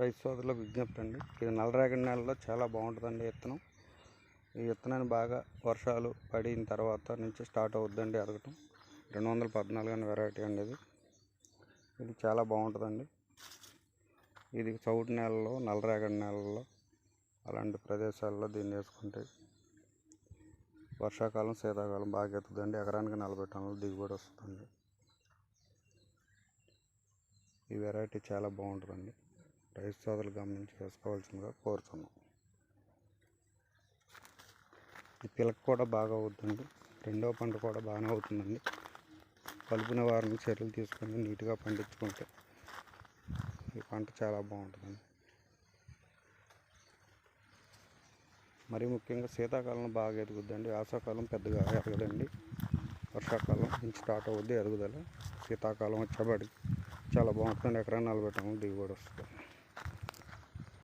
రైతు సోదరులకు విజ్ఞప్తి అండి. ఇది నల్లరేగడి నేలలో చాలా బాగుంటుందండి విత్తనం. ఈ విత్తనాన్ని బాగా వర్షాలు పడిన తర్వాత నుంచి స్టార్ట్ అవుద్దండి ఎదగటం. 214 అనే వెరైటీ అండి ఇది చాలా బాగుంటుందండి. ఇది చౌడు నేలలో, నల్లరేగడి నేలలో అలాంటి ప్రదేశాల్లో దీన్ని వేసుకుంటే వర్షాకాలం శీతాకాలం బాగా ఎత్తుదండి. ఎకరానికి 40 టన్నుల దిగుబడి వస్తుందండి. ఈ వెరైటీ చాలా బాగుంటుందండి. రైతు సోదరులు గమనించి వేసుకోవాల్సిందిగా కోరుతున్నాం. ఈ పిలక కూడా బాగా అవుతుందండి. రెండవ పంట కూడా బాగానే అవుతుందండి. కలుపు నివారణ చర్యలు తీసుకొని నీట్గా పండించుకుంటే ఈ పంట చాలా బాగుంటుందండి. మరీ ముఖ్యంగా శీతాకాలంలో బాగా ఎదుగుద్దండి. వేసవికాలం పెద్దగా ఎదగదండి. వర్షాకాలం నుంచి స్టార్ట్ అవుద్ది ఎదుగుదల. శీతాకాలం వచ్చేప్పటికి చాలా బాగుంటుంది. ఎకరానికి 40 టన్నుల దిగుబడి వస్తుంది.